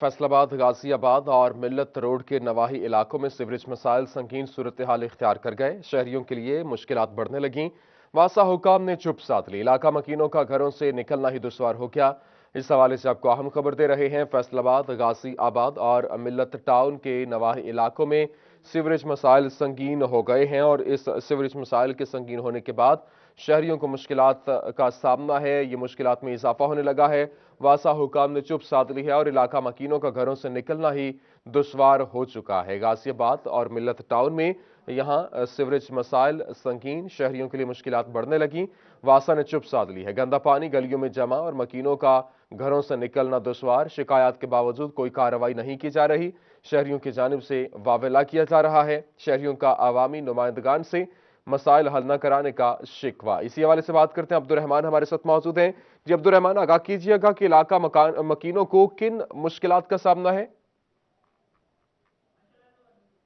फैसलाबाद, गाजियाबाद और मिल्लत रोड के नवाही इलाकों में सीवरेज मसाइल संगीन सूरत हाल इख्तियार कर गए। शहरियों के लिए मुश्किलात बढ़ने लगीं। वासा हुकाम ने चुप साध ली। इलाका मकीनों का घरों से निकलना ही दुश्वार हो गया। इस हवाले से आपको अहम खबर दे रहे हैं। फैसलाबाद, गाजियाबाद और मिल्लत टाउन के नवाही इलाकों में सीवरेज मसाइल संगीन हो गए हैं और इस सीवरेज मसाइल के संगीन होने के बाद शहरियों को मुश्किलात का सामना है। ये मुश्किलात में इजाफा होने लगा है। वासा हुकाम ने चुप साध ली है और इलाका मकीनों का घरों से निकलना ही दुश्वार हो चुका है। गाजियाबाद और मिल्लत टाउन में यहां सीवरेज मसाइल संगीन, शहरियों के लिए मुश्किलात बढ़ने लगी। वासा ने चुप साध ली है। गंदा पानी गलियों में जमा और मकीनों का घरों से निकलना दुश्वार। शिकायत के बावजूद कोई कार्रवाई नहीं की जा रही। शहरियों की जानिब से वावेला किया जा रहा है। शहरियों का अवामी नुमाइंदगान से मसाइल हल न कराने का शिकवा। इसी हवाले से बात करते हैं। अब्दुल रहमान हमारे साथ मौजूद हैं। जी अब्दुल रहमान, आगाह कीजिएगा कि इलाका मकीनों को किन मुश्किलात का सामना है।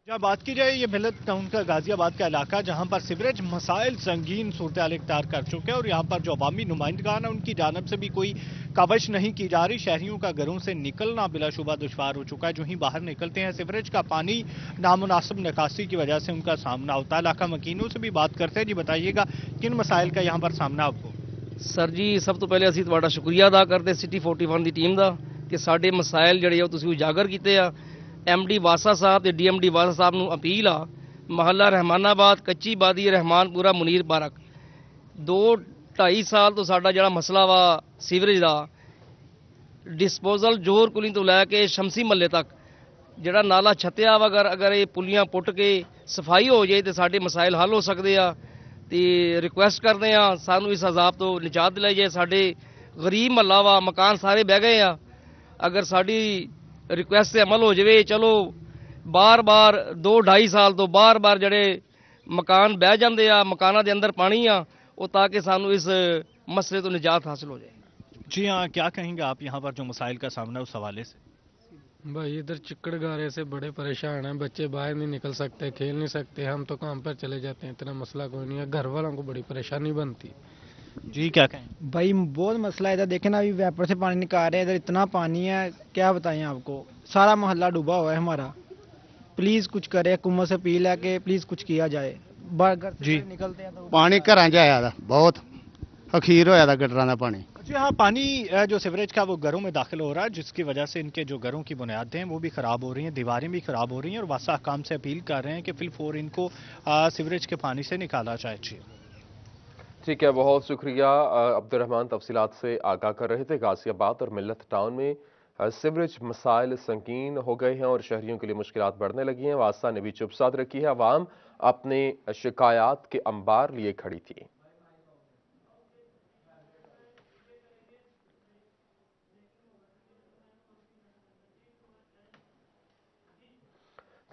जहाँ बात की जाए ये मिल्लत टाउन का गाजियाबाद का इलाका, जहां पर सीवरेज मसाइल संगीन सूरत इख्तियार कर चुके हैं और यहाँ पर जो अवामी नुमाइंदगान है उनकी जानब से भी कोई कावश नहीं की जा रही। शहरियों का घरों से निकलना बिलाशुबा दुश्वार हो चुका है। जो ही बाहर निकलते हैं सीवरेज का पानी नामुनासिब निकासी की वजह से उनका सामना होता है। इलाका मकीनों से भी बात करते हैं। जी बताइएगा किन मसाइल का यहाँ पर सामना आपको। सर जी, सब तो पहले ਅਸੀਂ ਤੁਹਾਡਾ ਸ਼ੁਕਰੀਆ ਅਦਾ ਕਰਦੇ ਸਿਟੀ 41 ਦੀ ਟੀਮ ਦਾ ਕਿ ਸਾਡੇ ਮਸਾਇਲ ਜਿਹੜੇ ਆ ਤੁਸੀਂ ਉਜਾਗਰ ਕੀਤੇ ਆ। ਐਮਡੀ ਵਾਸਾ ਸਾਹਿਬ ਤੇ ਡੀਐਮਡੀ ਵਾਸਾ ਸਾਹਿਬ ਨੂੰ ਅਪੀਲ ਆ, ਮਹੱਲਾ ਰਹਿਮਾਨਾਬਾਦ, ਕੱਚੀ ਬਾਦੀ, ਰਹਿਮਾਨਪੁਰਾ, ਮੁਨੀਰ ਪਾਰਕ 2-2.5 ਸਾਲ ਤੋਂ ਸਾਡਾ ਜਿਹੜਾ ਮਸਲਾ ਵਾ ਸੀਵਰੇਜ ਦਾ ਡਿਸਪੋਜ਼ਲ ਜੋਰ ਕੁਲੀ ਤੋਂ ਲੈ ਕੇ ਸ਼ਮਸੀ ਮੱਲੇ ਤੱਕ ਜਿਹੜਾ ਨਾਲਾ ਛੱਤਿਆ ਵਾ, ਅਗਰ ਇਹ ਪੁਲੀਆਂ ਪੁੱਟ ਕੇ ਸਫਾਈ ਹੋ ਜਾਏ ਤੇ ਸਾਡੇ ਮਸਾਇਲ ਹੱਲ ਹੋ ਸਕਦੇ ਆ। ਤੇ ਰਿਕੁਐਸਟ ਕਰਦੇ ਆ ਸਾਨੂੰ ਇਸ ਅਜ਼ਾਬ ਤੋਂ ਨਿਜਾਤ ਦਿਲਾਈ ਜਾਏ। ਸਾਡੇ ਗਰੀਬ ਮਹੱਲਾ ਵਾ, ਮਕਾਨ ਸਾਰੇ ਬਹਿ ਗਏ ਆ। ਅਗਰ ਸਾਡੀ ਰਿਕੁਐਸਟ ਤੇ ਅਮਲ ਹੋ ਜਾਵੇ, ਚਲੋ ਬਾਰ-ਬਾਰ 2-2.5 ਸਾਲ ਤੋਂ ਬਾਰ-ਬਾਰ ਜਿਹੜੇ ਮਕਾਨ ਬਹਿ ਜਾਂਦੇ ਆ, ਮਕਾਨਾਂ ਦੇ ਅੰਦਰ ਪਾਣੀ ਆ, ਉਹ ਤਾਂ ਕਿ ਸਾਨੂੰ ਇਸ ਮਸਲੇ ਤੋਂ निजात हासिल हो जाए। जी हाँ, क्या कहेंगे आप यहाँ पर जो मसाइल का सामना है उस हवाले से। भाई इधर चिक्कड़ गारे से बड़े परेशान हैं। बच्चे बाहर नहीं निकल सकते, खेल नहीं सकते। हम तो काम पर चले जाते हैं, इतना मसला कोई नहीं है। घर वालों को बड़ी परेशानी बनती। जी क्या कहें। भाई बहुत मसला है इधर। देखे ना, अभी वेपर से पानी निकाल रहे हैं। इधर इतना पानी है, क्या बताएं आपको। सारा मोहल्ला डूबा हुआ है हमारा। प्लीज कुछ करे, हुकूमत से अपील है कि प्लीज कुछ किया जाए। घर से निकलते हैं तो पानी घर च आया था, बहुत अखीर होया था गटरां दा पानी। जी हाँ, पानी जो सीवरेज का वो घरों में दाखिल हो रहा है, जिसकी वजह से इनके जो घरों की बुनियादें हैं वो भी खराब हो रही हैं, दीवारें भी खराब हो रही हैं और वासा काम से अपील कर रहे हैं कि फिलफोर इनको सीवरेज के पानी से निकाला जाए। जी ठीक है, बहुत शुक्रिया अब्दुल रहमान, तफसीलात से आगाह कर रहे थे। गाजियाबाद और मिल्लत टाउन में सीवरेज मसाइल संगीन हो गए हैं और शहरियों के लिए मुश्किलात बढ़ने लगी हैं। वासा ने भी चुप साध रखी है। अवाम अपने शिकायत के अंबार लिए खड़ी थी।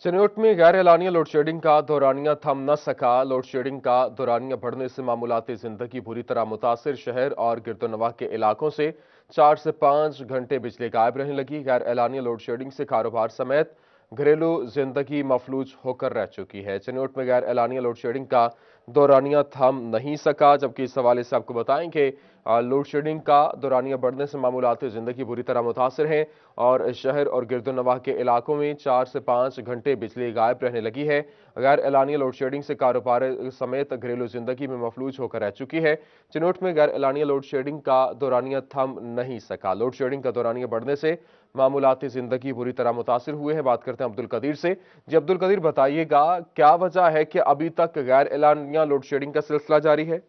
चनियोट में गैर एलानिया लोड शेडिंग का दौरानिया थम न सका। लोड शेडिंग का दौरानिया बढ़ने से मामूलाती जिंदगी बुरी तरह मुतासिर। शहर और गिरदोनवाह के इलाकों से 4 से 5 घंटे बिजली गायब रहने लगी। गैर एलानिया लोड शेडिंग से कारोबार समेत घरेलू जिंदगी मफलूज होकर रह चुकी है। चनियोट में गैर एलानिया लोड शेडिंग का दौरानिया थम नहीं सका, जबकि इस हवाले से आपको बताएं कि लोड शेडिंग का दौरानिया बढ़ने से मामूलाती जिंदगी बुरी तरह मुतासिर है और शहर और गिरदोनवाह के इलाकों में 4 से 5 घंटे बिजली गायब रहने लगी है। गैर एलानिया लोड शेडिंग से कारोबार समेत घरेलू जिंदगी में मफलूज होकर रह चुकी है। चिनोट में गैर एलानिया लोड शेडिंग का दौरानिया थम नहीं सका। लोड शेडिंग का दौरानिया बढ़ने से मामूलाती जिंदगी बुरी तरह मुतासिर हुए हैं। बात करते हैं अब्दुल कदीर से। जी अब्दुल कदीर, बताइएगा क्या वजह है कि अभी तक गैर एलानिया लोड शेडिंग का सिलसिला जारी है।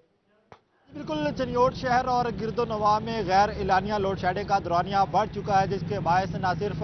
बिल्कुल, चनियोट शहर और गिरदोनवाह में गैर एलानिया लोड शेडिंग का दौरानिया बढ़ चुका है, जिसके बायस न सिर्फ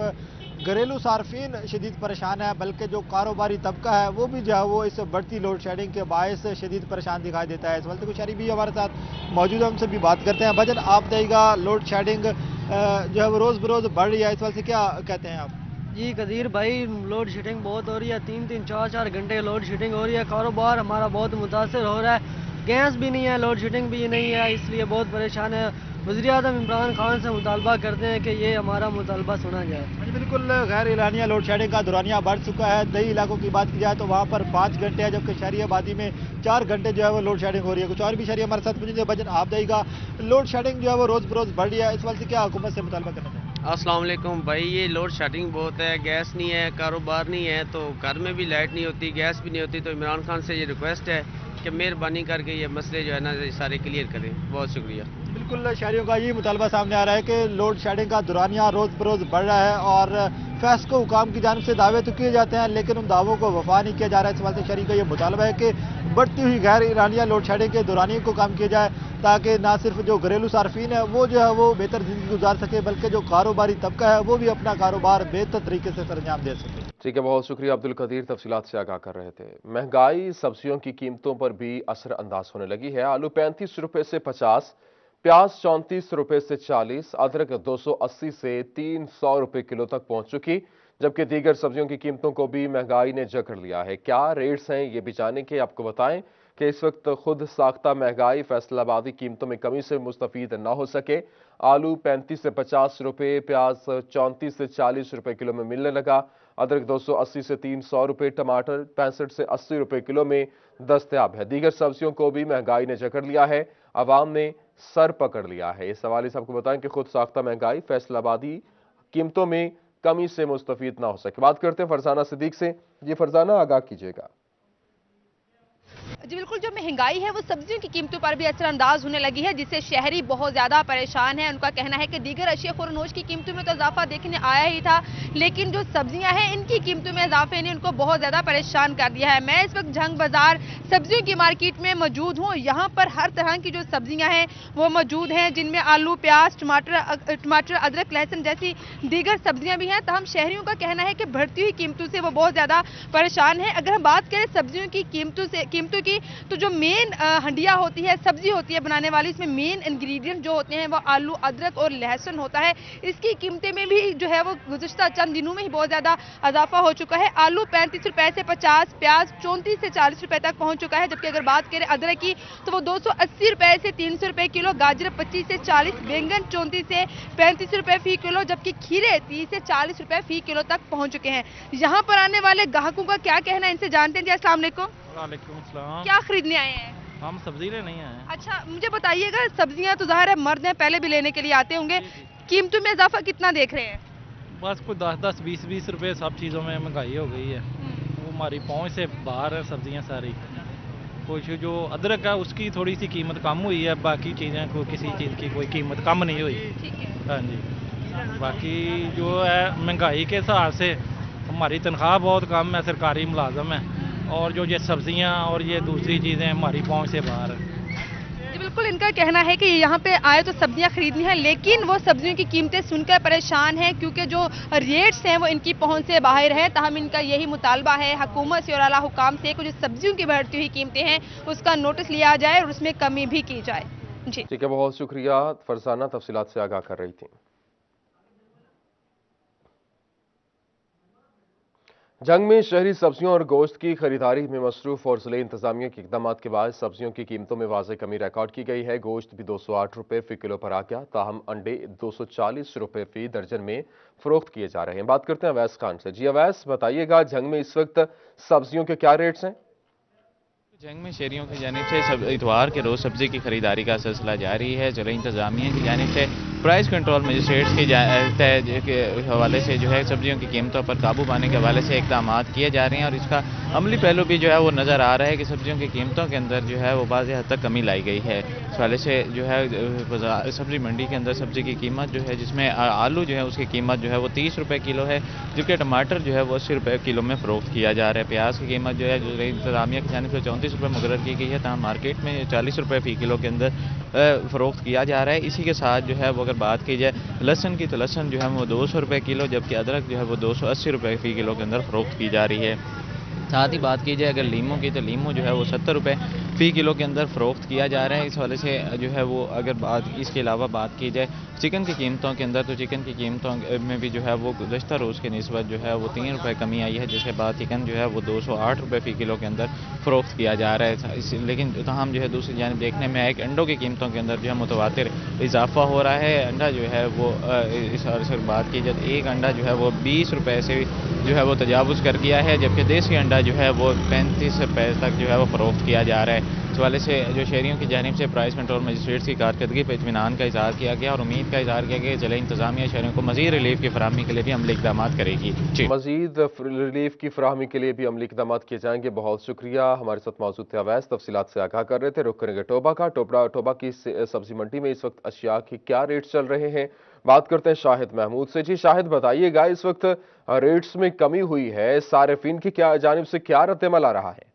घरेलू सार्फिन शदीद परेशान है, बल्कि जो कारोबारी तबका है वो भी जो है वो इस बढ़ती लोड शेडिंग के बायस शदीद परेशान दिखाई देता है। इस वक्त कुछ शहरी भी हमारे साथ मौजूद है, हमसे भी बात करते हैं। भजन, आप बताइएगा, लोड शेडिंग जो है वो रोज़ बरोज़ बढ़ रही है, इस वक्त से क्या कहते हैं आप। जी कदीर भाई, लोड शेडिंग बहुत हो रही है। 3-3, 4-4 घंटे लोड शेडिंग हो रही है। कारोबार हमारा बहुत मुतासर हो रहा है। गैस भी नहीं है, लोड शेडिंग भी नहीं है, इसलिए बहुत परेशान है। वज़ीर आज़म इमरान खान से मुतालबा करते हैं कि ये हमारा मुतालबा सुना जाए। बिल्कुल, गैर एलानिया लोड शेडिंग का दौरानिया बढ़ चुका है। दही इलाकों की बात की जाए तो वहाँ पर 5 घंटे है, जबकि शहरी आबादी में 4 घंटे जो है वो लोड शेडिंग हो रही है। कुछ और भी शहरी हमारे साथ मौजूद है। भजन, आप देगा, लोड शेडिंग जो है वो रोज़ बरोज़ बढ़ रही है, इस वक्त से क्या हुकूमत से मुतालबा करना चाहिए। अस्सलाम वालेकुम भाई, ये लोड शेडिंग बहुत है, गैस नहीं है, कारोबार नहीं है, तो घर में भी लाइट नहीं होती, गैस भी नहीं होती। तो इमरान खान से ये रिक्वेस्ट है कि मेहरबानी करके ये मसले जो है ना सारे क्लियर करें। बहुत शुक्रिया। बिल्कुल शहरियों का ये मुतालबा सामने आ रहा है कि लोड शेडिंग का दुरानिया रोज़ बरोज़ बढ़ रहा है और फैस्को हुकाम की जानिब से दावे तो किए जाते हैं लेकिन उन दावों को वफा नहीं किया जा रहा है। इस वजह से शहरी का ये मुतालबा है कि बढ़ती हुई गैर ईरानिया लोड शेडिंग के दुरानिए को कम किया जाए ताकि ना सिर्फ जो घरेलू सार्फिन है वो जो है वो बेहतर ज़िंदगी गुजार सके बल्कि जो कारोबारी तबका है वो भी अपना कारोबार बेहतर तरीके से सरंजाम दे सके। ठीक है, बहुत शुक्रिया अब्दुल कदीर, तफसीलात से आगाह कर रहे थे। महंगाई सब्जियों की कीमतों पर भी असर अंदाज होने लगी है। आलू 35 रुपए से 50, प्याज 34 रुपए से 40, अदरक 280 से 300 रुपए किलो तक पहुंच चुकी, जबकि दीगर सब्जियों की कीमतों को भी महंगाई ने जकड़ लिया है। क्या रेट्स हैं ये भी जाने के आपको बताएं कि इस वक्त खुद साख्ता महंगाई फैसलाबादी कीमतों में कमी से मुस्तफीद न हो सके। आलू 35 से 50 रुपए, प्याज 34 से 40 रुपए किलो में मिलने लगा, अदरक 280 से 300 रुपए, टमाटर 65 से 80 रुपए किलो में दस्तयाब है। दीगर सब्जियों को भी महंगाई ने जकड़ लिया है, अवाम ने सर पकड़ लिया है। इस हवाले से आपको बताएं कि खुद साख्ता महंगाई फैसलाबादी कीमतों में कमी से मुस्तफीद ना हो सके। बात करते हैं फरजाना सिद्दीक से। ये फरजाना, आगाह कीजिएगा। जी बिल्कुल, जो महंगाई है वो सब्जियों की कीमतों पर भी असरअंदाज होने लगी है, जिससे शहरी बहुत ज़्यादा परेशान है। उनका कहना है कि दीगर अशिया खुरनोश की कीमतों में तो इजाफा देखने आया ही था, लेकिन जो सब्जियां हैं इनकी कीमतों में इजाफे ने उनको बहुत ज़्यादा परेशान कर दिया है। मैं इस वक्त जंग बाजार सब्जियों की मार्केट में मौजूद हूँ। यहाँ पर हर तरह की जो सब्जियाँ हैं वो मौजूद हैं, जिनमें आलू, प्याज, टमाटर, अदरक, लहसुन जैसी दीगर सब्जियाँ भी हैं। तमाम शहरियों का कहना है कि बढ़ती हुई कीमतों से वो बहुत ज़्यादा परेशान है। अगर हम बात करें सब्जियों की कीमतों की, तो जो मेन हंडिया होती है, सब्जी होती है बनाने वाली, इसमें मेन इंग्रेडिएंट जो होते हैं वो आलू, अदरक और लहसुन होता है। इसकी कीमतें में भी जो है वो गुज़िश्ता चंद दिनों में ही बहुत ज़्यादा इजाफा हो चुका है। आलू 35 रुपए से 50, प्याज 34 से 40 रुपए तक पहुंच चुका है, जबकि अगर बात करें अदरक की तो वो 280 रुपए से 300 रुपए किलो, गाजर 25 से 40, बैंगन 34 से 35 रुपए फी किलो, जबकि खीरे 30 से 40 रुपए फी किलो तक पहुंच चुके हैं। यहाँ पर आने वाले ग्राहकों का क्या कहना है, इनसे जानते हैं। जी अस्सलाम वालेकुम। वालेकुम सलाम। क्या खरीदने आए हैं? हम सब्जी लेने आए हैं। अच्छा, मुझे बताइएगा, सब्जियां तो ज़ाहिर है मर्द हैं, पहले भी लेने के लिए आते होंगे, कीमतों में इजाफा कितना देख रहे हैं? बस कोई 10-10, 20-20 रुपए सब चीज़ों में महंगाई हो गई है। वो हमारी पहुंच से बाहर है सब्जियां सारी। कुछ जो अदरक है उसकी थोड़ी सी कीमत कम हुई है, बाकी चीज़ें को किसी चीज़ की कोई कीमत कम नहीं हुई। हाँ जी, बाकी जो है महंगाई के हिसाब से हमारी तनख्वाह बहुत कम है, सरकारी मुलाजम है, और जो ये सब्जियां और ये दूसरी चीज़ें हमारी पहुंच से बाहर है। जी बिल्कुल, इनका कहना है कि यहाँ पे आए तो सब्जियां खरीदनी है, लेकिन वो सब्जियों की कीमतें सुनकर परेशान हैं क्योंकि जो रेट्स हैं वो इनकी पहुंच से बाहर है। ताहम इनका यही मुतालबा है हुकूमत से और आला हुकाम से, कुछ सब्जियों की बढ़ती हुई कीमतें हैं उसका नोटिस लिया जाए और उसमें कमी भी की जाए। जी ठीक है, बहुत शुक्रिया फरजाना, तफसीलात से आगाह कर रही थी। जंग में शहरी सब्जियों और गोश्त की खरीदारी में मसरूफ और जिले इंतजामिया के इकदाम के बाद सब्जियों की कीमतों में वाज़ेह कमी रिकॉर्ड की गई है। गोश्त भी 208 रुपए फी किलो पर आ गया, ताहम अंडे 240 रुपए फी दर्जन में फरोख्त किए जा रहे हैं। बात करते हैं अवैस खान से। जी अवैस, बताइएगा जंग में इस वक्त सब्जियों के क्या रेट्स हैं? जंग में शहरियों की जानिब से इतवार के रोज़ सब्जी की खरीदारी का सिलसिला जारी है। जिला इंतजामिया की जानिब से प्राइस कंट्रोल मजिस्ट्रेट्स के हवाले से जो है सब्जियों की कीमतों पर काबू पाने के हवाले से इकदाम किए जा रहे हैं, और इसका अमली पहलू भी जो है वो नज़र आ रहा है कि सब्जियों की कीमतों के अंदर जो है वो बाज़ हद तक कमी लाई गई है। इस हवाले से जो है सब्जी मंडी के अंदर सब्जी की कीमत जो है, जिसमें आलू जो है उसकी कीमत जो है वो 30 रुपये किलो है, जबकि टमाटर जो है वो 80 रुपये किलो में फ़रोख्त किया जा रहा है। प्याज की कीमत जो है जो इंतजामिया की जानिब से 34 रुपये मुकर्रर की गई है, तहाँ मार्केट में 40 रुपये फ़ी किलो के अंदर फ़रोख्त किया जा रहा है। इसी के साथ जो है वो अगर बात की जाए लहसुन की, तो लहसुन जो है वो 200 रुपये किलो, जबकि अदरक जो है वो 280 रुपये फ़ी किलो के अंदर फ़रोख्त की जा रही है। साथ ही बात की जाए अगर लीमू की, तो लीमू जो है वो 70 रुपये फ़ी किलो के अंदर फ़रोख्त किया जा रहा है। इस वाले से जो है वो अगर इसके अलावा बात की जाए चिकन की कीमतों के अंदर, तो चिकन की कीमतों में भी जो है वो गुज़श्ता रोज़ की निस्बत जो है वो 3 रुपये कमी आई है, जिसके बाद चिकन जो है वो 208 रुपये फ़ी किलो के अंदर फ़रोख्त किया जा रहा है। लेकिन तमाम जो है दूसरी जानिब देखने में एक अंडों की कीमतों के अंदर जो है मुतवातिर इजाफा हो रहा है। अंडा जो है वो इस हवाले से बात की जाए एक अंडा जो है वो 20 रुपये से जो है वो तजावुज़ कर गया है, जबकि देसी अंडा जो है वो 35 रुपये तक जो है वो फ़रोख्त किया जा रहा है। इस वाले से जो शहरियों की जानिब से प्राइस कंट्रोल मजिस्ट्रेट्स की कारकर्दगी पर इत्मीनान का इजहार किया गया और उम्मीद का इजहार किया गया कि ज़िला इंतजामिया शहरियों को मज़ीद रिलीफ की फराहमी के लिए भी अमली इक़दाम करेगी। मज़ीद रिलीफ की फराहमी के लिए भी अमली इक़दाम किए जाएंगे। बहुत शुक्रिया। हमारे साथ मौजूद थे अवैस, तफसीलात से आगाह कर रहे थे। रुख करेंगे टोबा का। टोबा की सब्जी मंडी में इस वक्त अशिया के क्या रेट चल रहे हैं, बात करते हैं शाहिद महमूद से। जी शाहिद, बताइएगा इस वक्त रेट्स में कमी हुई है, सारिफीन की क्या जानिब से क्या रद्द-ए-अमल आ रहा है?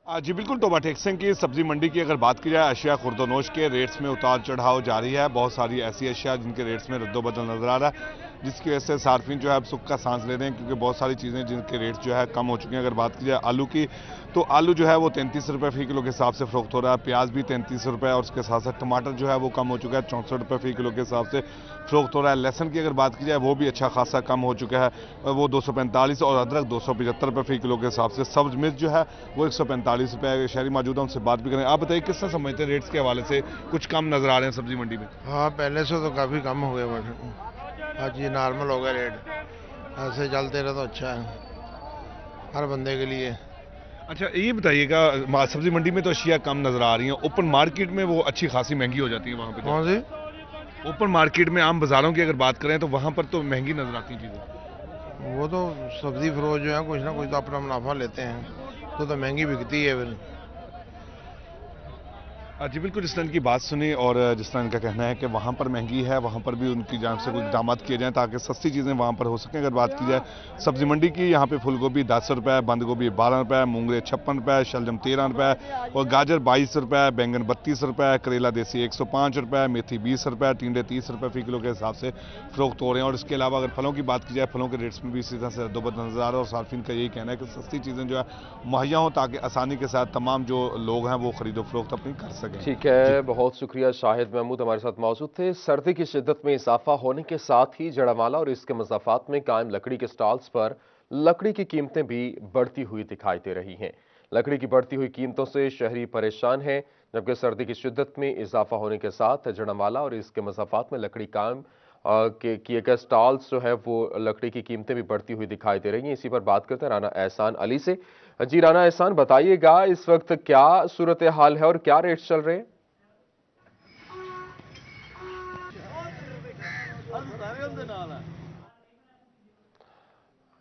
जी बिल्कुल, टोबा टेक्सिंग की सब्जी मंडी की अगर बात की जाए, अशिया खुर्दोनोश के रेट्स में उतार चढ़ाव जारी है। बहुत सारी ऐसी अशिया जिनके रेट्स में रद्दोबदल नजर आ रहा है, जिसकी वजह से सार्फिन जो है अब सुख का सांस ले रहे हैं, क्योंकि बहुत सारी चीज़ें जिनके रेट्स जो है कम हो चुके हैं। अगर बात की जाए आलू की, तो आलू जो है वो 33 रुपये फी किलो के हिसाब से फरोख्त हो रहा है। प्याज भी 33 रुपये, और उसके साथ साथ टमाटर जो है वो कम हो चुका है, 64 रुपये फी किलो के हिसाब से फरोख्त हो रहा है। लहसन की अगर बात की जाए, वो भी अच्छा खासा कम हो चुका है, वो 245, और अदरक 275 रुपये फी किलो के हिसाब से। सब्ज मिर्च जो है वो 145 रुपये। शहरी मौजूद है, उनसे बात भी करें। आप बताइए किस तरह समझते हैं रेट्स के हवाले से, कुछ कम नजर आ रहे हैं सब्जी मंडी में? हाँ, पहले से तो काफ़ी कम हो गए, आज ये नॉर्मल हो गया रेट। ऐसे चलते रहे तो अच्छा है हर बंदे के लिए। अच्छा ये बताइएगा, सब्जी मंडी में तो अशिया कम नजर आ रही हैं, ओपन मार्केट में वो अच्छी खासी महंगी हो जाती है वहाँ पे? कौन सी? ओपन मार्केट में आम बाजारों की अगर बात करें तो वहाँ पर तो महंगी नजर आती हैं चीज़ें। वो तो सब्जी फरोश जो है कुछ ना कुछ तो अपना मुनाफा लेते हैं, तो महंगी बिकती है फिर। जी बिल्कुल, जिस तरह की बात सुनी और जिस तरह इनका कहना है कि वहाँ पर महंगी है, वहाँ पर भी उनकी जान से कुछ इक़दाम किए जाएँ ताकि सस्ती चीज़ें वहाँ पर हो सकें। अगर बात की जाए सब्जी मंडी की, यहाँ पे फूल गोभी 10 रुपये, बंद गोभी 12 रुपये, मूंगरे 56 रुपये, शलजम 13 रुपये, और गाजर 22 रुपये, बैंगन 32 रुपये, करेला देसी 105 रुपये, मेथी 20 रुपये, टिंडे 30 रुपये फी किलो के हिसाब से फरोख्त हो रहे हैं। और इसके अलावा अगर फलों की बात की जाए, फलों के रेट्स में भी इसी तरह से रद्दोबदल नजर आ रहा है, और सार्फिन का यही कहना है कि सस्ती चीज़ें जो है मुहैया हों ताकि आसानी के साथ तमाम जो लोग हैं वो खरीदो फरोख्त अपनी कर सकें। ठीक है, बहुत शुक्रिया। शाहिद महमूद हमारे साथ मौजूद थे। सर्दी की शिद्दत में इजाफा होने के साथ ही जड़ावाला और इसके मज़ाफ़ात में कायम लकड़ी के स्टॉल्स पर लकड़ी की कीमतें भी बढ़ती हुई दिखाई दे रही हैं। लकड़ी की बढ़ती हुई कीमतों से शहरी परेशान हैं, जबकि सर्दी की शिद्दत में इजाफा होने के साथ जड़ावाला और इसके मज़ाफ़ात में लकड़ी कायम किए गए स्टॉल्स जो है वो लकड़ी की कीमतें भी बढ़ती हुई दिखाई दे रही हैं। इसी पर बात करते हैं राना एहसान अली से। जी राना एहसान, बताइएगा इस वक्त क्या सूरत हाल है और क्या रेट चल रहे हैं?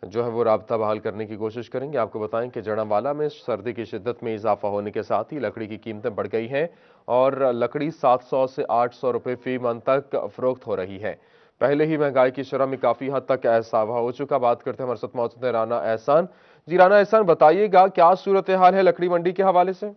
जो है वो राब्ता बहाल करने की कोशिश करेंगे। आपको बताएं कि जड़ावाला में सर्दी की शिद्दत में इजाफा होने के साथ ही लकड़ी की कीमतें बढ़ गई हैं और लकड़ी 700 से 800 रुपये फी मन तक फरोख्त हो रही है। पहले ही महंगाई की शरह में काफ़ी हद तक इजाफा हो चुका। बात करते हैं, हमारे साथ मौजूद है राना एहसान। जी राना एहसान, बताइएगा क्या सूरत हाल है लकड़ी मंडी के हवाले से?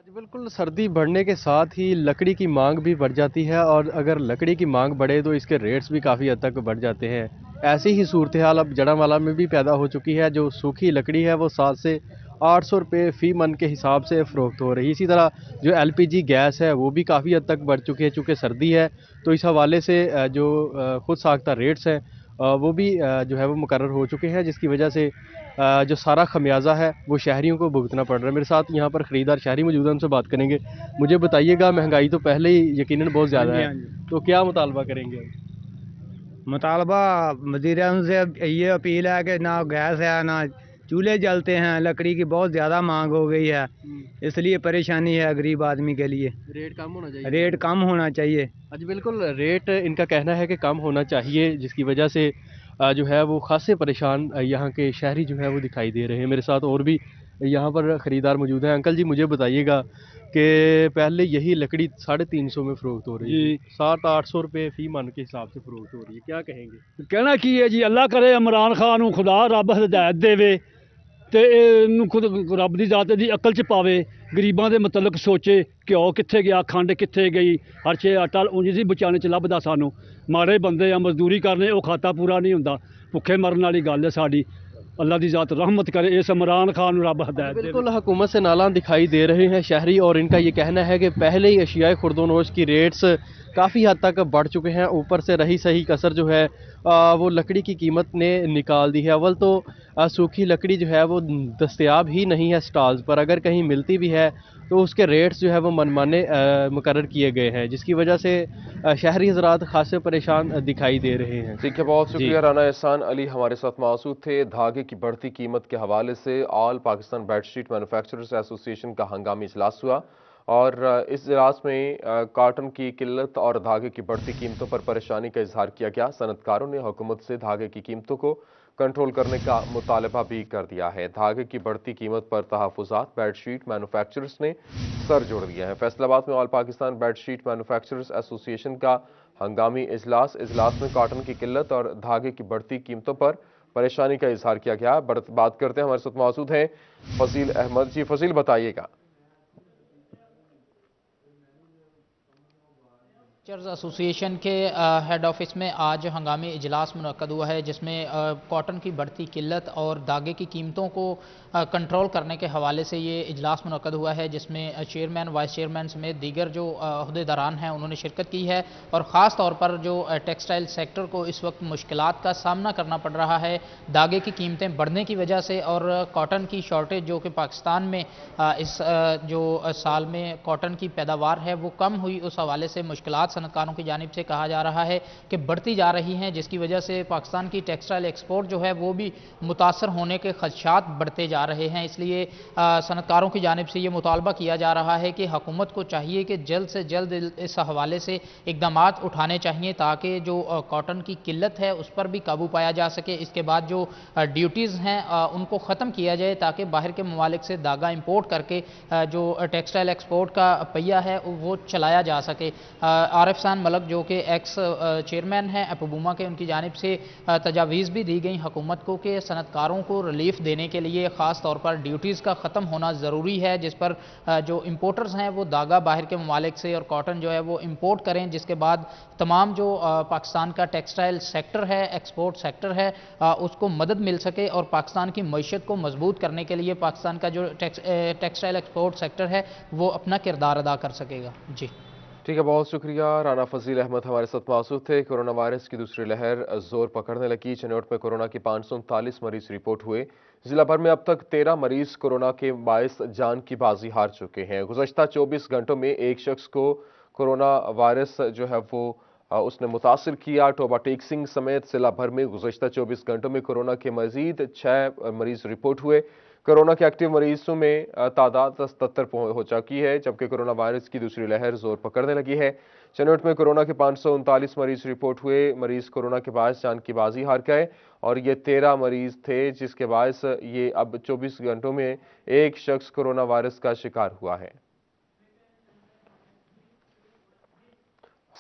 बिल्कुल, सर्दी बढ़ने के साथ ही लकड़ी की मांग भी बढ़ जाती है, और अगर लकड़ी की मांग बढ़े तो इसके रेट्स भी काफ़ी हद तक बढ़ जाते हैं। ऐसी ही सूरत हाल अब जड़ावाला में भी पैदा हो चुकी है। जो सूखी लकड़ी है वो 700 से 800 रुपये फ़ी मन के हिसाब से फ़रोख्त हो रही है। इसी तरह जो LPG गैस है वो भी काफ़ी हद तक बढ़ चुकी है। चूँकि सर्दी है तो इस हवाले से जो खुद साख्ता रेट्स हैं वो भी जो है वो मुकर्रर हो चुके हैं, जिसकी वजह से जो सारा खमियाजा है वो शहरियों को भुगतना पड़ रहा है। मेरे साथ यहाँ पर ख़रीदार शहरी मौजूद हैं, उनसे बात करेंगे। मुझे बताइएगा, महंगाई तो पहले ही यकीनन बहुत ज़्यादा है, तो क्या मुतालबा करेंगे? मुतालबा वज़ीर-ए-आज़म से ये अपील है कि ना गैस है ना चूल्हे जलते हैं, लकड़ी की बहुत ज़्यादा मांग हो गई है, इसलिए परेशानी है गरीब आदमी के लिए। रेट कम होना चाहिए। रेट कम होना चाहिए। जी बिल्कुल, रेट इनका कहना है कि कम होना चाहिए, जिसकी वजह से जो है वो खासे परेशान यहाँ के शहरी जो है वो दिखाई दे रहे हैं। मेरे साथ और भी यहाँ पर ख़रीदार मौजूद हैं। अंकल जी, मुझे बताइएगा कि पहले यही लकड़ी 350 में फ़रोख्त हो रही है, 700-800 रुपये फ़ी मन के हिसाब से फ़रोख्त हो रही है, क्या कहेंगे? कहना की है जी, अल्लाह करे इमरान खान नूं खुदा रब हिदायत देवे ते इहनूं खुद रब दी ज़ात दी अकल च पावे, गरीबां दे मतलब सोचे, घ्यो कित्थे गया, खंड कित्थे गई, हर शे आटा ऊंज जी बचाने च लभदा सानूं। माड़े बंदे आ, मजदूरी करने वो खाता पूरा नहीं हुंदा, भुखे मरन वाली गल है साडी। अल्लाह की ज़ात रहमत करे, इस इमरान खान रब हिदायत दे। बिल्कुल, हुकूमत से नाला दिखाई दे रहे हैं शहरी, और इनका ये कहना है कि पहले ही अशियाए खुर्दोनोश की रेट्स काफ़ी हद तक बढ़ चुके हैं। ऊपर से रही सही कसर जो है वो लकड़ी की कीमत ने निकाल दी है। अव्वल तो सूखी लकड़ी जो है वो दस्तयाब ही नहीं है स्टॉल्स पर, अगर कहीं मिलती भी है तो उसके रेट्स जो है वो मनमाने मुकर्रर किए गए हैं, जिसकी वजह से शहरी हजरात खासे परेशान दिखाई दे रहे हैं। ठीक है, बहुत शुक्रिया। राना एहसान अली हमारे साथ मौजूद थे। धागे की बढ़ती कीमत के हवाले से all Pakistan bedsheet manufacturers association का हंगामी इजलास हुआ और इस इजलास में कॉटन की किल्लत और धागे की बढ़ती कीमतों पर परेशानी का इजहार किया गया। सनतकारों ने हुकूमत से धागे की कीमतों को कंट्रोल करने का मुतालबा भी कर दिया है। धागे की बढ़ती कीमत पर तहफ़्फ़ुज़ात बेडशीट मैन्युफैक्चरर्स ने सर जोड़ दिया है। फैसलाबाद में all Pakistan bedsheet manufacturers association का हंगामी इजलास में कॉटन की किल्लत और धागे की बढ़ती कीमतों पर परेशानी का इजहार किया गया। बात करते हैं, हमारे साथ मौजूद हैं फजील अहमद। जी फजील, बताइएगा। एसोसिएशन के हेड ऑफिस में आज हंगामी इजलास मुनक्कद हुआ है, जिसमें कॉटन की बढ़ती किल्लत और धागे की कीमतों को कंट्रोल करने के हवाले से ये इजलास मुनक्कद हुआ है, जिसमें चेयरमैन, वाइस चेयरमैन समेत दीगर जो अहदेदारान हैं उन्होंने शिरकत की है। और ख़ास तौर पर जो टेक्सटाइल सेक्टर को इस वक्त मुश्किलात का सामना करना पड़ रहा है धागे की कीमतें बढ़ने की वजह से और कॉटन की शॉर्टेज जो कि पाकिस्तान में इस जो साल में कॉटन की पैदावार है वो कम हुई, उस हवाले से मुश्किलात सनतकारों की जानिब से कहा जा रहा है कि बढ़ती जा रही हैं, जिसकी वजह से पाकिस्तान की टेक्सटाइल एक्सपोर्ट जो है वो भी मुतासर होने के खदशात बढ़ते जा रहे हैं। इसलिए सनतकारों की जानिब से ये मुतालबा किया जा रहा है कि हुकूमत को चाहिए कि जल्द से जल्द इस हवाले से इकदाम उठाने चाहिए ताकि जो कॉटन की किल्लत है उस पर भी काबू पाया जा सके। इसके बाद जो ड्यूटीज़ हैं उनको ख़त्म किया जाए ताकि बाहर के ममालिक से धागा इम्पोर्ट करके जो टेक्सटाइल एक्सपोर्ट का पहिया है वो चलाया जा सके। आरिफ खान मलक जो कि एक्स चेयरमैन हैं एपबूमा के, उनकी जानिब से तजावीज़ भी दी गई हुकूमत को कि सनतकारों को रिलीफ देने के लिए ख़ास तौर पर ड्यूटीज़ का ख़त्म होना ज़रूरी है, जिस पर जो इम्पोर्टर्स हैं वो धागा बाहर के ममालिक से और कॉटन जो है वो इम्पोर्ट करें, जिसके बाद तमाम जो पाकिस्तान का टेक्सटाइल सेक्टर है, एक्सपोर्ट सेक्टर है, उसको मदद मिल सके और पाकिस्तान की मईशत को मजबूत करने के लिए पाकिस्तान का जो टेक्सटाइल एक्सपोर्ट सेक्टर है वो अपना किरदार अदा कर सकेगा। जी ठीक है, बहुत शुक्रिया। राना फजील अहमद हमारे साथ मौजूद थे। कोरोना वायरस की दूसरी लहर जोर पकड़ने लगी। चनौट में कोरोना के 539 मरीज रिपोर्ट हुए। जिला भर में अब तक 13 मरीज कोरोना के बायस जान की बाजी हार चुके हैं। गुज़श्ता 24 घंटों में एक शख्स को कोरोना वायरस जो है वो उसने मुतासिर किया। टोबा टेक सिंह समेत जिला भर में गुज़श्ता 24 घंटों में कोरोना के मजीद 6 मरीज रिपोर्ट हुए। कोरोना के एक्टिव मरीजों में तादाद 77 हो चुकी है, जबकि कोरोना वायरस की दूसरी लहर जोर पकड़ने लगी है। चनौट में कोरोना के 539 मरीज रिपोर्ट हुए। मरीज कोरोना के बायस जान की बाजी हार गए और ये 13 मरीज थे, जिसके बायस ये अब 24 घंटों में एक शख्स कोरोना वायरस का शिकार हुआ है।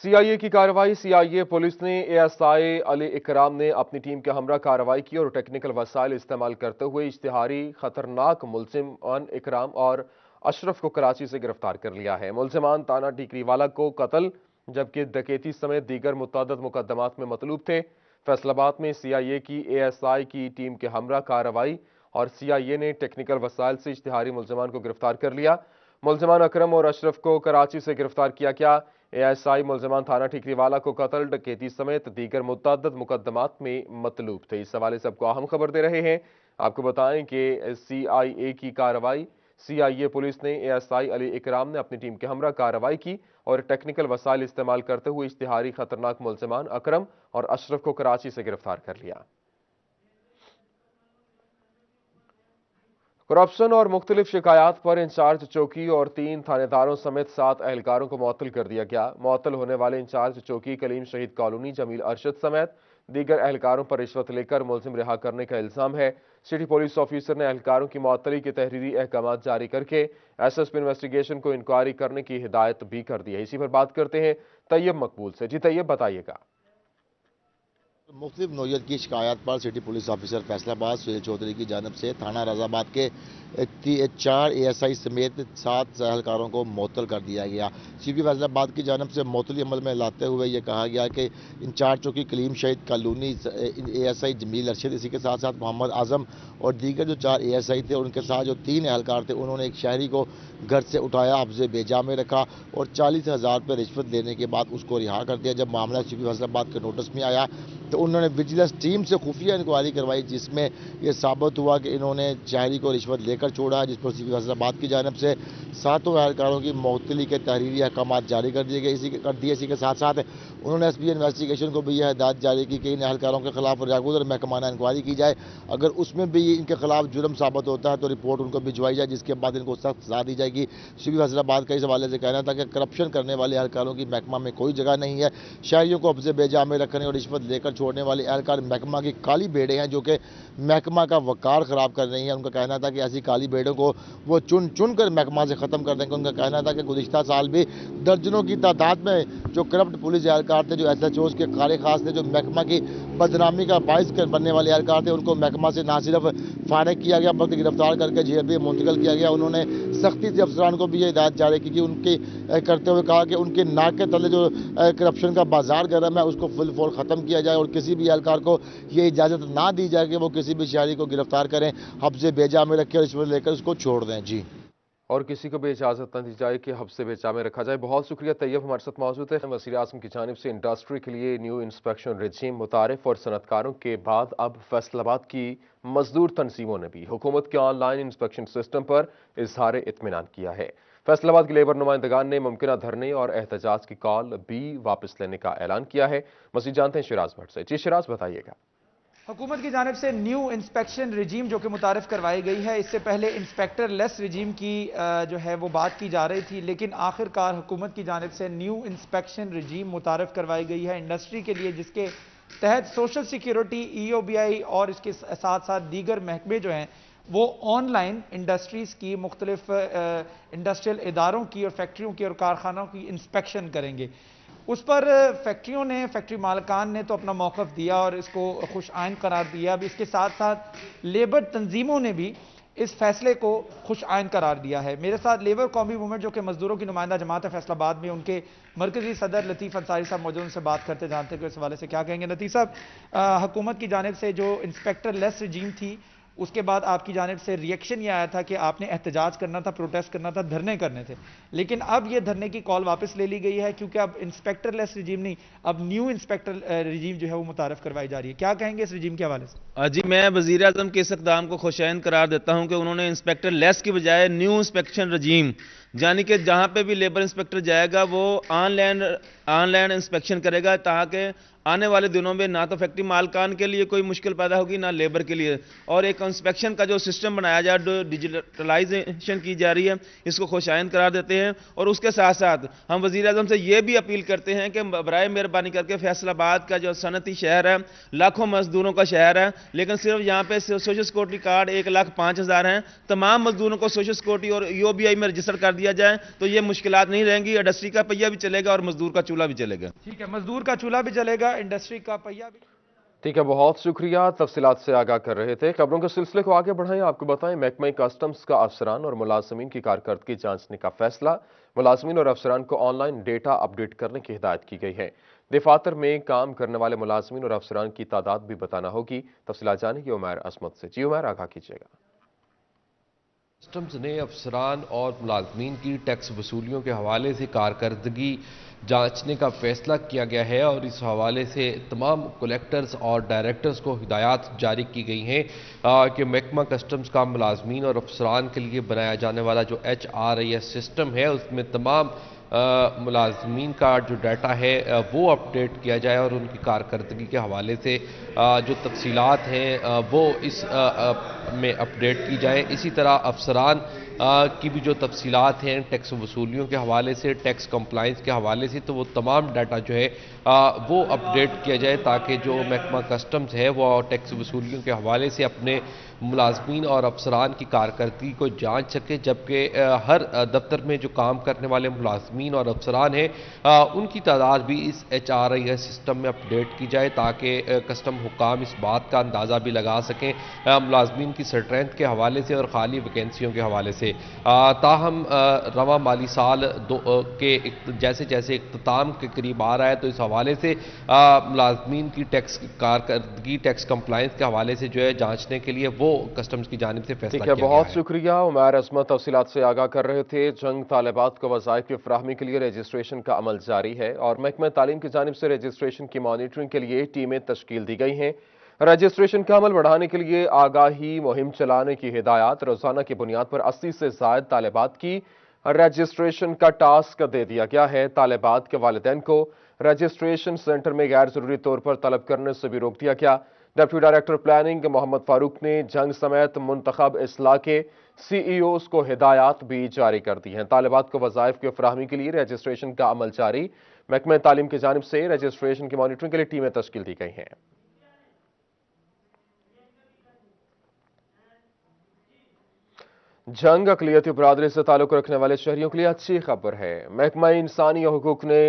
सीआईए की कार्रवाई। सीआईए पुलिस ने एएसआई अली इकराम ने अपनी टीम के हमरा कार्रवाई की और टेक्निकल वसाइल इस्तेमाल करते हुए इश्तिहारी खतरनाक मुलजिमान इकराम और अशरफ को कराची से गिरफ्तार कर लिया है। मुलजिमान ताना टीकरीवाला को कत्ल जबकि डकैती समेत दीगर मुतअद्दिद मुकदमात में मतलूब थे। फैसलाबाद में सीआईए की एएसआई की टीम के हमरा कार्रवाई और सीआईए ने टेक्निकल वसाइल से इश्तिहारी मुलजिमान को गिरफ्तार कर लिया। मुलजिमान अकरम और अशरफ को कराची से गिरफ्तार किया गया। एएसआई मुलजिमान थाना ठीकरीवाला को कत्ल, डकैती समेत दीगर मुतअद्दिद मुकदमात में मतलूब थे। इस हवाले से आपको अहम खबर दे रहे हैं। आपको बताएं कि सीआईए की कार्रवाई। सीआईए पुलिस ने एएसआई अली इकराम ने अपनी टीम के हमरा कार्रवाई की और टेक्निकल वसाइल इस्तेमाल करते हुए इश्तिहारी खतरनाक मुलजिमान अकरम और अशरफ को कराची से गिरफ्तार कर लिया। करप्शन और मुख्तलिफ शिकायत पर इंचार्ज चौकी और 3 थानेदारों समेत 7 एहलकारों को मुअत्तल कर दिया गया। मुअत्तल होने वाले इंचार्ज चौकी कलीम शहीद कॉलोनी जमील अरशद समेत दीगर एहलकारों पर रिश्वत लेकर मुलजिम रिहा करने का इल्जाम है। सिटी पुलिस ऑफिसर ने एहलकारों की मुअत्तली के तहरीरी अहकाम जारी करके एसएसपी इन्वेस्टिगेशन को इंक्वायरी करने की हिदायत भी कर दी है। इसी पर बात करते हैं तैयब मकबूल से। जी तैयब, बताइएगा। मुख्तलिफ नौयत की शिकायत पर city police officer Faisalabad Suhail Chaudhry की जानब से थाना रजाबाद के 4 एएसआई समेत 7 एहलकारों को मुअत्तल कर दिया गया। सीपी फैसलाबाद की जानब से मुअत्तली अमल में लाते हुए ये कहा गया कि इंचार्ज चौकी कलीम शहीद कॉलोनी एएसआई जमील अरशद, इसी के साथ साथ मोहम्मद आजम और दीगर जो 4 एएसआई थे उनके साथ जो 3 एहलकार थे उन्होंने एक शहरी को घर से उठाया, अफज़े बेजा में रखा और 40,000 रुपये रिश्वत देने के बाद उसको रिहा कर दिया। जब मामला सीपी फैसलाबाद के नोटिस में आया तो उन्होंने विजिलेंस टीम से खुफिया इंक्वायरी करवाई, जिसमें ये साबित हुआ कि इन्होंने शहरी को रिश्वत लेकर छोड़ा, जिस पर सीपी फैसलाबाद की जानिब से 7 एहलकारों की मुअत्तली के तहरीरी अहकाम जारी कर दिए गए। इसी के साथ साथ उन्होंने एसपी इन्वेस्टिगेशन को भी यह हिदायत जारी की कि इन एहलकारों के खिलाफ रेगुलर महकमाना इंक्वायरी की जाए। अगर उसमें भी इनके खिलाफ जुर्म साबित होता है तो रिपोर्ट उनको भिजवाई जाए, जिसके बाद इनको सख्त सजा दी जाएगी। सीपी फैसलाबाद का इस हवाले से कहना था कि करप्शन करने वाले एहलकारों की महकमा में कोई जगह नहीं है। शहरियों को अब्ज़े बेजा में रखने और रिश्वत लेकर छोड़ने वाले एहलकार महकमा की काली भेड़ें हैं, जो कि महकमा का वकार ख़राब कर रही हैं। उनका कहना था कि ऐसी काली भेड़ों को वो चुन चुन कर महकमा से ख़त्म कर देंगे। उनका कहना था कि गुज़िश्ता साल भी दर्जनों की तादाद में जो करप्ट पुलिस एहलकार थे, जो SHOs के कार खास थे, जो महकमा की बदनामी का बाइस बनने वाले एहलकार थे, उनको महकमा से ना सिर्फ फारिग किया गया बल्कि गिरफ्तार करके जेल में मुंतकिल किया गया। उन्होंने सख्ती से अफसरान को भी ये हिदायत जारी की कि उनकी करते हुए कहा कि उनके नाक के तले जो करप्शन का बाजार गर्म है उसको फुल फोर ख़त्म किया जाए और किसी भी एहलकार को ये इजाज़त ना दी जाए कि वो किसी भी शहरी को गिरफ्तार करें, हब्से बेजा में रखें, रिश्वत लेकर उसको छोड़ दें। जी, और किसी को भी इजाज़त न दी जाए कि हब्से बेचा में रखा जाए। बहुत शुक्रिया तैयब, हमारे साथ मौजूद है। वज़ीर आज़म की जानिब से इंडस्ट्री के लिए न्यू इंस्पेक्शन रेजिम मुतारिफ और सनतकारों के बाद अब फैसलाबाद की मजदूर तंजीमों ने भी हुकूमत के ऑनलाइन इंस्पेक्शन सिस्टम पर इजहार इत्मीनान किया है। फैसलाबाद के लेबर नुमाइंदगान ने मुमकिन धरने और एहतजाज की कॉल भी वापस लेने का ऐलान किया है। मज़ीद जानते हैं शिराज भट्ट से। जी शिराज, बताइएगा। हुकूमत की जानिब से न्यू इंस्पेक्शन रिजीम जो कि मुतारिफ करवाई गई है, इससे पहले इंस्पेक्टर लेस रिजीम की जो है वो बात की जा रही थी, लेकिन आखिरकार हुकूमत की जानिब से न्यू इंस्पेक्शन रिजीम मुतारिफ करवाई गई है इंडस्ट्री के लिए, जिसके तहत सोशल सिक्योरिटी, EOBI और इसके साथ साथ दीगर महकमे जो हैं वो ऑनलाइन इंडस्ट्रीज़ की, मुख्तलिफ इंडस्ट्रियल इदारों की और फैक्ट्रियों की और कारखानों की इंस्पेक्शन करेंगे। उस पर फैक्ट्रियों ने, फैक्ट्री मालकान ने तो अपना मौक़िफ़ दिया और इसको खुश आइन करार दिया। अब इसके साथ साथ लेबर तंजीमों ने भी इस फैसले को खुश आइन करार दिया है। मेरे साथ लेबर कौमी मूवमेंट जो कि मजदूरों की नुमाइंदा जमात है फैसलाबाद में, उनके मरकजी सदर लतीफ़ अंसारी साहब मौजूद, उनसे बात करते जानते हैं कि इस हवाले से क्या कहेंगे। लतीफ़ साहब, हुकूमत की जानिब से जो इंस्पेक्टर लेस रजीम थी, उसके बाद आपकी जानिब से रिएक्शन ये आया था कि आपने एहतजाज करना था, प्रोटेस्ट करना था, धरने करने थे, लेकिन अब ये धरने की कॉल वापस ले ली गई है क्योंकि अब इंस्पेक्टर लेस रजीम नहीं, अब न्यू इंस्पेक्टर रजीम जो है वो मुतारफ करवाई जा रही है। क्या कहेंगे इस रजीम के हवाले से? जी, मैं वज़ीर आज़म के इस इक़दाम को खुशैन करार देता हूँ कि उन्होंने इंस्पेक्टर लेस की बजाय न्यू इंस्पेक्शन रजीम, यानी कि जहाँ पे भी लेबर इंस्पेक्टर जाएगा वो ऑनलाइन इंस्पेक्शन करेगा, ताकि आने वाले दिनों में ना तो फैक्ट्री मालकान के लिए कोई मुश्किल पैदा होगी ना लेबर के लिए। और एक इंस्पेक्शन का जो सिस्टम बनाया जा रहा है, डिजिटलाइजेशन की जा रही है, इसको खुशाइन करार देते हैं। और उसके साथ साथ हम वज़ीर आज़म से ये भी अपील करते हैं कि बराए मेहरबानी करके फैसलाबाद का जो सनती शहर है, लाखों मजदूरों का शहर है, लेकिन सिर्फ यहाँ पे सोशल सिक्योरिटी कार्ड 1,05,000 हैं। तमाम मजदूरों को सोशल सिक्योरिटी और EOBI में रजिस्टर कर दिया जाए तो ये मुश्किलात नहीं रहेंगी। इंडस्ट्री का पहिया भी चलेगा और मजदूर का चूल्हा भी चलेगा। ठीक है, मजदूर का चूल्हा भी चलेगा, इंडस्ट्री का पहिया भी। ठीक है, बहुत शुक्रिया, तफसीलात से आगाह कर रहे थे। खबरों के सिलसिले को आगे बढ़ाएं, आपको बताएं महकमा कस्टम्स का अफसरान और मुलाजमीन की कारकर्दगी जांचने का फैसला। मुलाजमीन और अफसरान को ऑनलाइन डेटा अपडेट करने की हिदायत की गई है। दफातर में काम करने वाले मुलाजमीन और अफसरान की तादाद भी बताना होगी। तफसीलात जानेंगे उमैर असमत से। जी उमैर, आगाह कीजिएगा। कस्टम्स ने अफसरान और मुलाजमीन की टैक्स वसूलियों के हवाले से कारकर्दगी जांचने का फैसला किया गया है और इस हवाले से तमाम कलेक्टर्स और डायरेक्टर्स को हिदायत जारी की गई हैं कि महकमा कस्टम्स का मुलाजमीन और अफसरान के लिए बनाया जाने वाला जो HRIS सिस्टम है उसमें तमाम मुलाजमीन का जो डाटा है वो अपडेट किया जाए और उनकी कारकर्दगी के हवाले से जो तफसीलात हैं वो इस में अपडेट की जाए। इसी तरह अफसरान की भी जो तफसीलात हैं टैक्स वसूलियों के हवाले से, टैक्स कंप्लाइंस के हवाले से, तो वो तमाम डाटा जो है वो अपडेट किया जाए ताकि जो महकमा कस्टम्स है वो टैक्स वसूलियों के हवाले से अपने मुलाजमीन और अफसरान की कारकर्दगी को जांच सके, जबकि हर दफ्तर में जो काम करने वाले मुलाजमीन और अफसरान हैं उनकी तादाद भी इस HRIS सिस्टम में अपडेट की जाए ताकि कस्टम हुकाम इस बात का अंदाज़ा भी लगा सकें मुलाजमीन की स्ट्रेंथ के हवाले से और खाली वैकेंसियों के हवाले से से। ताहम रवा माली साल के जैसे जैसे इख्तिताम के करीब आ रहा है तो इस हवाले से मुलाजमीन की टैक्स कारकर्दगी, टैक्स कंप्लायंस के हवाले से जो है जांचने के लिए वो कस्टम्स की जानिब से फैसला किया गया है। बहुत शुक्रिया उमर अजमत तफसीलात से आगाह कर रहे थे। जंग तालिबात को वज़ाइफ की फराहमी के लिए रजिस्ट्रेशन का अमल जारी है और महकमा तालीम की जानिब से रजिस्ट्रेशन की मॉनिटरिंग के लिए टीमें तश्कील दी गई हैं। रजिस्ट्रेशन का अमल बढ़ाने के लिए आगाही मुहिम चलाने की हिदायत। रोजाना की बुनियाद पर 80 से ज़ायद तालिबात की रजिस्ट्रेशन का टास्क दे दिया गया है। तालिबात के वालिदैन को रजिस्ट्रेशन सेंटर में गैर जरूरी तौर पर तलब करने से भी रोक दिया गया। Deputy director planning Mohammad Farooq ने जंग समेत मुंतखब इस्लाह के CEOs को हिदायत भी जारी कर दी हैं। तालिबात को वज़ाइफ की फराहमी के लिए रजिस्ट्रेशन का अमल जारी। महकमा तालीम की जानिब से रजिस्ट्रेशन की मॉनिटरिंग के लिए टीमें तश्कील दी गई हैं। जंग अक़लियती बरादरी से ताल्लुक़ रखने वाले शहरियों के लिए अच्छी खबर है। महकमा इंसानी हुकूक ने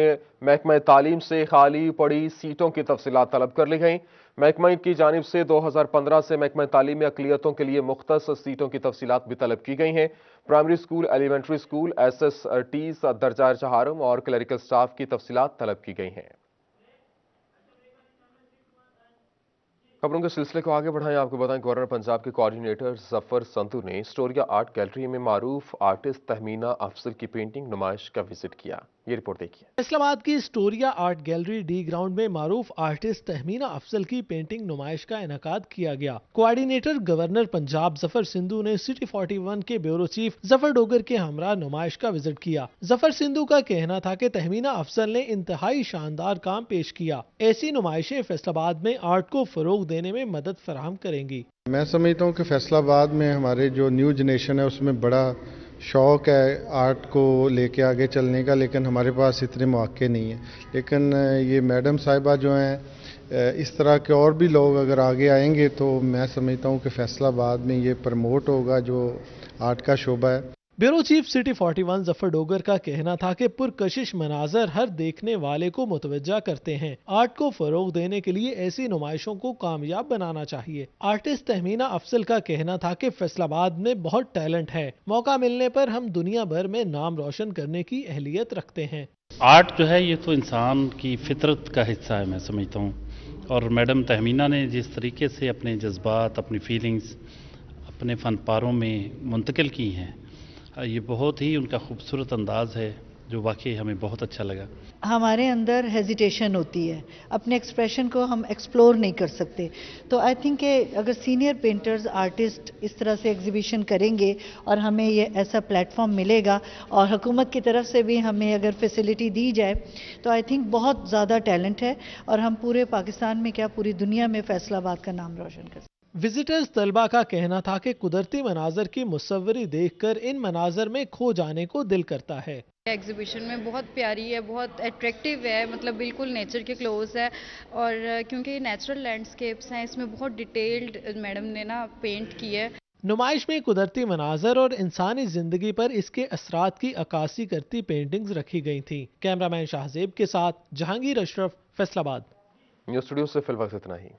महकमा तालीम से खाली पड़ी सीटों की तफसीलात तलब कर ली गई। महकमा की जानिब से 2015 से महकमा तालीम में अक़लियतों के लिए मुख्तस सीटों की तफसीलात भी तलब की गई हैं। Primary school, elementary school, SSTs दर्जा चहारम और क्लरिकल स्टाफ की तफसीलात तलब की गई हैं। खबरों के सिलसिले को आगे बढ़ाएं, आपको बताएं गवर्नर पंजाब के कोऑर्डिनेटर जफर संधू ने स्टोरिया आर्ट गैलरी में मारूफ आर्टिस्ट तहमीना अफजल की पेंटिंग नुमाइश का विजिट किया। ये रिपोर्ट देखिए। फैसलाबाद की स्टोरिया आर्ट गैलरी डी ग्राउंड में मारूफ आर्टिस्ट तहमीना अफजल की पेंटिंग नुमाइश का इनेकाद किया गया। कोऑर्डिनेटर गवर्नर पंजाब जफर सिंधु ने सिटी 41 के ब्यूरो चीफ जफर डोगर के हमरा नुमाइश का विजिट किया। जफर सिंधु का कहना था कि तहमीना अफजल ने इंतहाई शानदार काम पेश किया। ऐसी नुमाइशें फैसलाबाद में आर्ट को फरोग देने में मदद फराहम करेंगी। मैं समझता हूँ कि फैसलाबाद में हमारे जो न्यू जनरेशन है उसमें बड़ा शौक़ है आर्ट को लेके आगे चलने का, लेकिन हमारे पास इतने मौके नहीं है। लेकिन ये मैडम साहिबा जो हैं, इस तरह के और भी लोग अगर आगे आएंगे तो मैं समझता हूँ कि फैसलाबाद में ये प्रमोट होगा जो आर्ट का शोबा है। Bureau chief city 41 Zafar Dogar का कहना था कि पुरकशिश मनाजर हर देखने वाले को मुतवज्जा करते हैं। आर्ट को फरोग देने के लिए ऐसी नुमाइशों को कामयाब बनाना चाहिए। आर्टिस्ट तहमीना अफजल का कहना था कि फैसलाबाद में बहुत टैलेंट है, मौका मिलने पर हम दुनिया भर में नाम रोशन करने की अहलियत रखते हैं। आर्ट जो है ये तो इंसान की फितरत का हिस्सा है, मैं समझता हूँ। और मैडम तहमीना ने जिस तरीके से अपने जज्बात, अपनी फीलिंग्स अपने फनपारों में मुंतकिल की हैं, ये बहुत ही उनका खूबसूरत अंदाज है जो वाकई हमें बहुत अच्छा लगा। हमारे अंदर हेजिटेशन होती है, अपने एक्सप्रेशन को हम एक्सप्लोर नहीं कर सकते। तो आई थिंक कि अगर सीनियर पेंटर्स, आर्टिस्ट इस तरह से एग्जीबिशन करेंगे और हमें ये ऐसा प्लेटफॉर्म मिलेगा और हुकूमत की तरफ से भी हमें अगर फैसिलिटी दी जाए तो आई थिंक बहुत ज़्यादा टैलेंट है और हम पूरे पाकिस्तान में क्या पूरी दुनिया में फैसलाबाद का नाम रोशन कर सकते। विजिटर्स तलबा का कहना था कि कुदरती मनाजर की मुसव्वरी देखकर इन मनाजर में खो जाने को दिल करता है। एग्जीबिशन में बहुत प्यारी है, बहुत अट्रैक्टिव है, मतलब बिल्कुल नेचर के क्लोज है और क्योंकि ये नेचुरल लैंडस्केप्स हैं, इसमें बहुत डिटेल्ड मैडम ने ना पेंट की है। नुमाइश में कुदरती मनाजर और इंसानी जिंदगी पर इसके असरात की अक्कासी करती पेंटिंग्स रखी गई थी। कैमरामैन शाहजेब के साथ जहांगीर अशरफ, फैसलाबाद। न्यूज़ स्टूडियो से फिलहाल इतना ही।